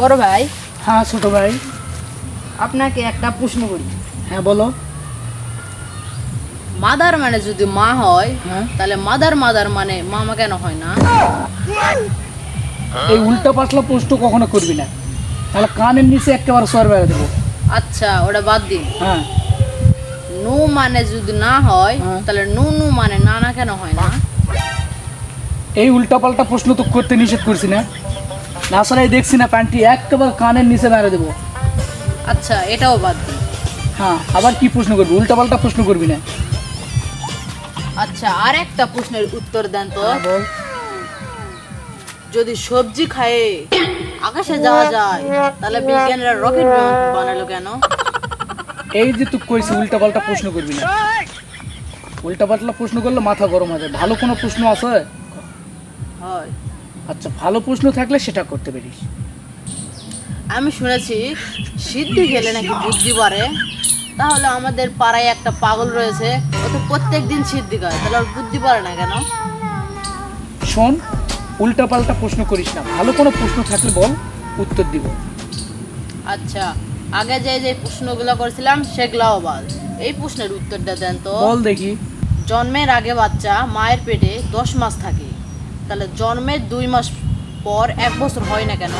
বড় ভাই, হ্যাঁ ছোট ভাই। আপনাকে একটা প্রশ্ন করি। হ্যাঁ বলো। মাদার মানে যদি মা হয়, হ্যাঁ। তাহলে মাদার মাদার মানে মামা কেন হয় না? এই উল্টা পাতলা প্রশ্ন কখনো করবি না, তাহলে কানের নিচে একেবারে সর বেড়ে দেবো। আচ্ছা, ওটা বাদ দিন। হ্যাঁ। নু মানে যদি না হয়, হ্যাঁ। তাহলে নু নু মানে নানা কেন হয় না? এই উল্টা পাল্টা প্রশ্ন তো করতে নিষেধ করছি না, তাছাড়াই দেখছি না প্যান্টটি একেবারে কানের নিচে মেরে দেবো। আচ্ছা, এটাও বাদ দিন। হ্যাঁ, আবার কি প্রশ্ন করবি? উল্টা পাল্টা প্রশ্ন করবি না। আচ্ছা, আর একটা প্রশ্নের উত্তর দেন তো। হ্যাঁ, বল। যদি সবজি খায়ে আকাশে যাওয়া যায়, তাহলে বিজ্ঞানীরা রকেট বানালো কেন? এই যে তুই কইছি উল্টা পাল্টা প্রশ্ন করবি না, উল্টা পাল্টা প্রশ্ন করলে মাথা গরম হয়ে যায়। ভালো কোনো প্রশ্ন আছে? হয়, আচ্ছা, ভালো প্রশ্ন থাকলে সেটা করতে পারিস। আমি শুনেছি সিদ্ধি খেলে নাকি বুদ্ধি বাড়ে। তাহলে আমাদের পাড়ায় একটা পাগল রয়েছে, ও তো প্রত্যেক দিন সিদ্ধি খায়, তাহলে ওর বুদ্ধি বাড়ে না কেন? শোন, উল্টা পাল্টা প্রশ্ন করিস না, ভালো কোনো প্রশ্ন থাকলে বল, উত্তর দিব। আচ্ছা, আগে যে যে প্রশ্নগুলো করেছিলাম সেগুলাও বাদ। এই প্রশ্নের উত্তরটা দেন তো। বল দেখি। জন্মের আগে বাচ্চা মায়ের পেটে 10 মাস থাকে, তাহলে জন্মের 2 মাস পর 1 বছর হয় না কেন?